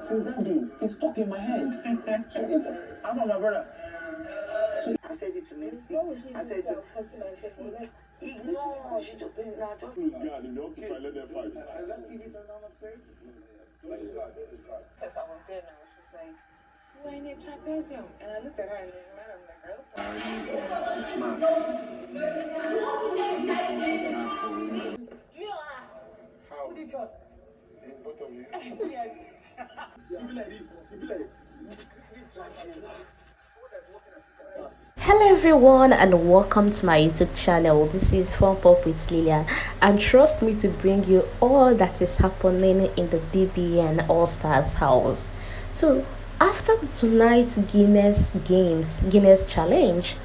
Since that day, it's stuck in my head. So if I'm my brother. So I said it to Messi. I said to ignore. She just now just. Who's God? You know, to let them fight. Is that TV turned on upstairs? It's God. Since I was there now, she was like, "Who ain't in trapezium?" And I looked at her and then I'm like, "Smart." How? Who do you trust? Both of you. Yes. You be like this. You be like. Hello everyone and welcome to my YouTube channel. This is Fun Pop with Lillian, and trust me to bring you all that is happening in the BBN All Stars house. So after tonight's Guinness challenge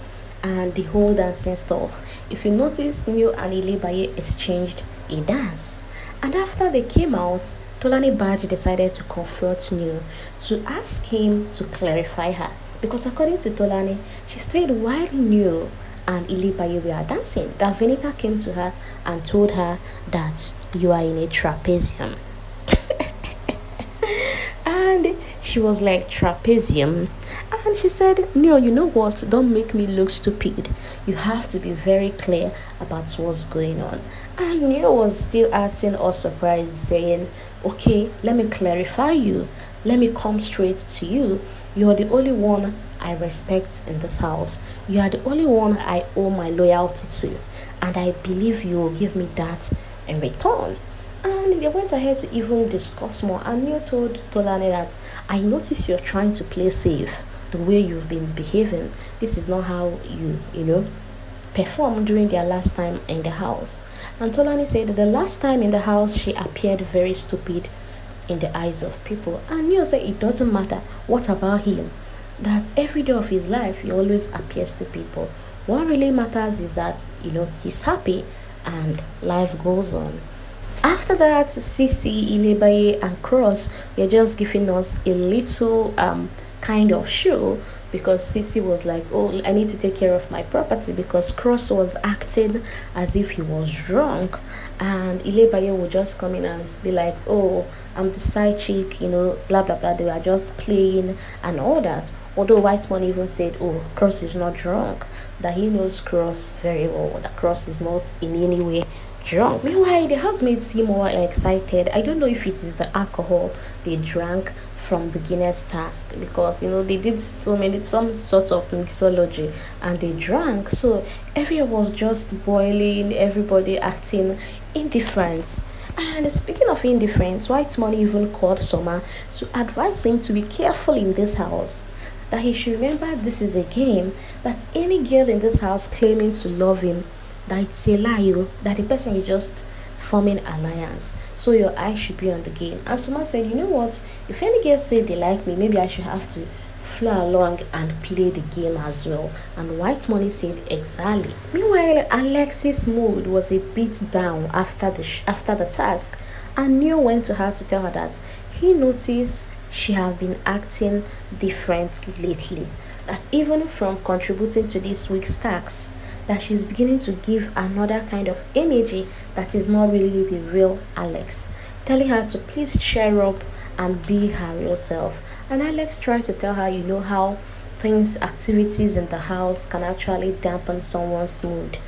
and the whole dancing stuff, if you notice, New and Ilebaye exchanged a dance, and after they came out, Tolani Badge decided to confront New to ask him to clarify her, because according to Tolani, she said while New and Ilebaye were dancing, that Venita came to her and told her that you are in a trapezium. And she was like, trapezium? And she said, no, you know what, don't make me look stupid. You have to be very clear about what's going on. And Neo was still acting all surprised, saying, okay, let me clarify you. Let me come straight to you. You're the only one I respect in this house. You are the only one I owe my loyalty to. And I believe you will give me that in return. And they went ahead to even discuss more. And Neo told Tolani that, I notice you're trying to play safe the way you've been behaving. This is not how you performed during their last time in the house. And Tolani said that the last time in the house she appeared very stupid in the eyes of people. And Neo said it doesn't matter what about him, that every day of his life he always appears to people. What really matters is that he's happy and life goes on. After that, Ceece, Ilebaye, and Cross were just giving us a little kind of show, because Ceece was like, oh, I need to take care of my property, because Cross was acting as if he was drunk, and Ilebaye would just come in and be like, oh, I'm the side chick, blah blah blah. They were just playing and all that. Although White Money even said, oh, Cross is not drunk, that he knows Cross very well, that Cross is not in any way drunk. Meanwhile, the housemates seem more excited. I don't know if it is the alcohol they drank from the Guinness task, because they did some sort of mixology and they drank, so everyone was just boiling, everybody acting indifferent. And speaking of indifference, White Money even called Soma to advise him to be careful in this house, that he should remember this is a game, that any girl in this house claiming to love him, that it's a lie, that the person is just forming alliance, so your eyes should be on the game. And someone said, you know what, if any girls say they like me, maybe I should have to flow along and play the game as well. And White Money said exactly. Meanwhile, Alexis' mood was a bit down after the task, and Neo went to her to tell her that he noticed she have been acting different lately, that even from contributing to this week's task, that she's beginning to give another kind of energy that is not really the real Alex, telling her to please cheer up and be her real self. And Alex tried to tell her, how activities in the house can actually dampen someone's mood.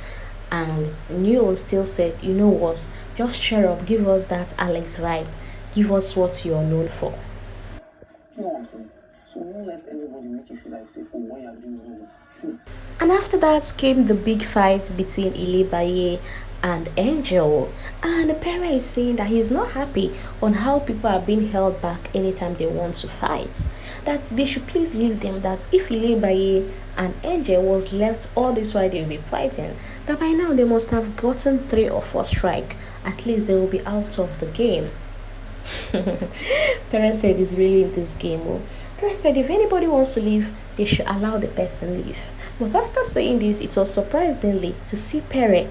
And Neo still said, you know what, just cheer up, give us that Alex vibe, give us what you're known for. You know what I'm saying? So don't let everybody make you feel like, say, oh, what you're doing wrong. See. And after that came the big fight between Ilebaye and Angel. And Pere is saying that he's not happy on how people are being held back anytime they want to fight. That they should please leave them, that if Ilebaye and Angel was left all this while they will be fighting, that by now they must have gotten 3 or 4 strike. At least they will be out of the game. Pere said he's really in this game. Oh. Pere said if anybody wants to leave, they should allow the person leave. But after saying this, it was surprisingly to see Pere,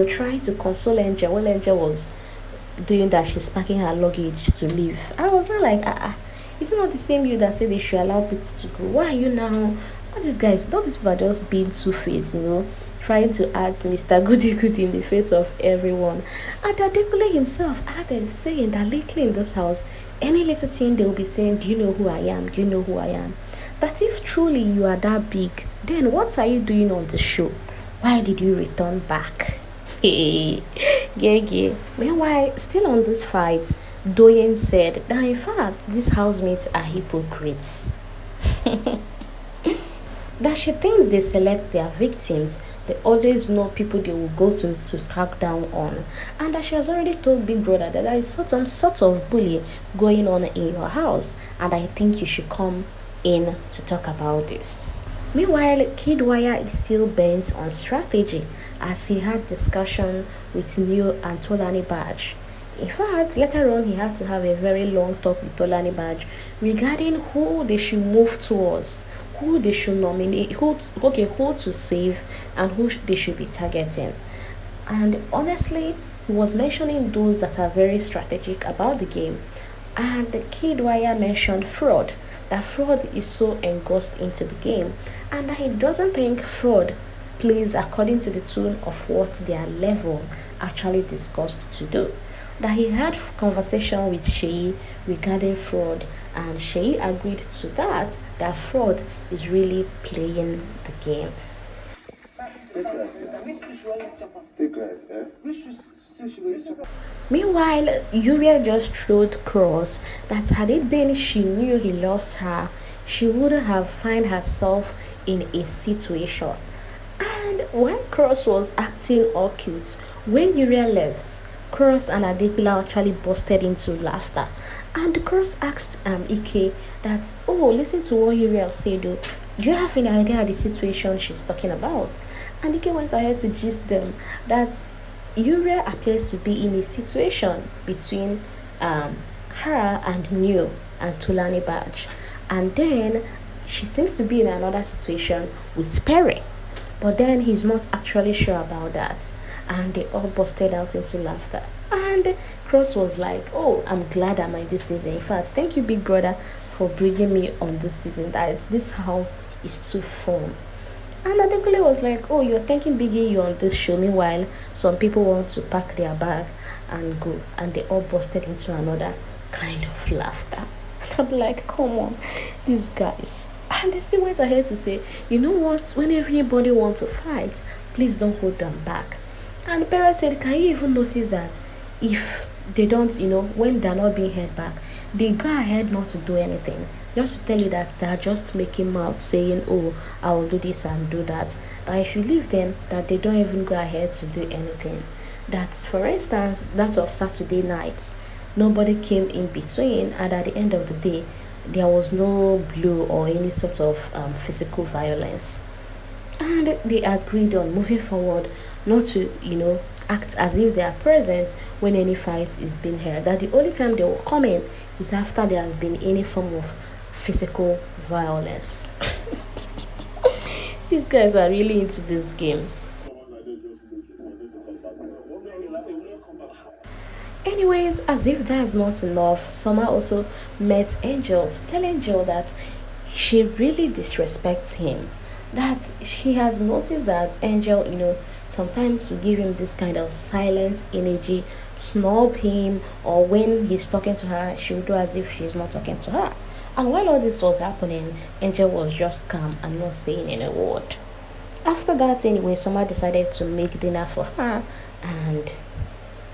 trying to console Angel while Angel was doing that. She's packing her luggage to leave. I was not like, it's not the same you that said they should allow people to go. Why are you now? All these guys, all these people are just being two-faced, trying to act Mr. Goody Goody in the face of everyone. And Adekule himself added, saying that lately in this house, any little thing they will be saying, do you know who I am? Do you know who I am? That if truly you are that big, then what are you doing on the show? Why did you return back? Hey, yeah. Meanwhile, still on this fight, Doyen said that in fact these housemates are hypocrites. That she thinks they select their victims, they always know people they will go to track down on, and that she has already told Big Brother that there is some sort of bully going on in your house, and I think you should come in to talk about this. Meanwhile, Kid Wire is still bent on strategy as he had discussion with Neo and Tolani Badge. In fact, later on, he had to have a very long talk with Tolani Badge regarding who they should move towards, who they should nominate, who to save, and who they should be targeting. And honestly, he was mentioning those that are very strategic about the game. And the Kid Wire mentioned fraud, that fraud is so engrossed into the game, and that he doesn't think fraud plays according to the tune of what their level actually discussed to do. That he had conversation with Seyi regarding fraud, and Seyi agreed to that fraud is really playing the game. Meanwhile, Uriel just told Cross that had it been she knew he loves her, she would have found herself in a situation. And when Cross was acting all cute, when Uriel left, Cross and Adekula actually busted into laughter. And Cross asked Ike that, oh, listen to what Uriel said though. Do you have any idea of the situation she's talking about? And Ike went ahead to gist them that Uriel appears to be in a situation between her and Neo and Tulani Badge. And then she seems to be in another situation with Perry. But then he's not actually sure about that. And they all busted out into laughter. And Cross was like, oh, I'm glad I'm in this season. In fact, thank you, Big Brother, for bringing me on this season. That this house is too fun. And Adekule was like, oh, you're thanking Biggie you on this show. Meanwhile, some people want to pack their bag and go. And they all busted into another kind of laughter. And I'm like, come on, these guys. And they still went ahead to say, you know what, when everybody wants to fight, please don't hold them back. And the parents said, can you even notice that if they don't, when they're not being held back, they go ahead not to do anything. Just to tell you that they're just making mouth saying, oh, I will do this and do that. But if you leave them, that they don't even go ahead to do anything. That, for instance, that of Saturday night, nobody came in between, and at the end of the day, there was no blow or any sort of physical violence. And they agreed on moving forward not to, act as if they are present when any fight is being held. That the only time they will come in is after there has been any form of physical violence. These guys are really into this game. Anyways, as if that's not enough, Summer also met Angel to tell Angel that she really disrespects him. That she has noticed that Angel, sometimes to give him this kind of silent energy, snub him, or when he's talking to her, she will do as if she's not talking to her. And while all this was happening, Angel was just calm and not saying any word. After that, anyway, Summer decided to make dinner for her, and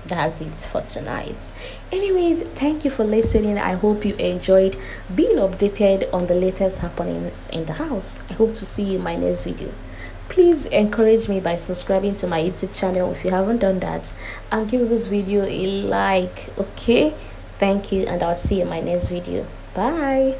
that's it for tonight. Anyways, thank you for listening. I hope you enjoyed being updated on the latest happenings in the house. I hope to see you in my next video. Please encourage me by subscribing to my YouTube channel if you haven't done that, and give this video a like. Okay, thank you, and I'll see you in my next video. Bye.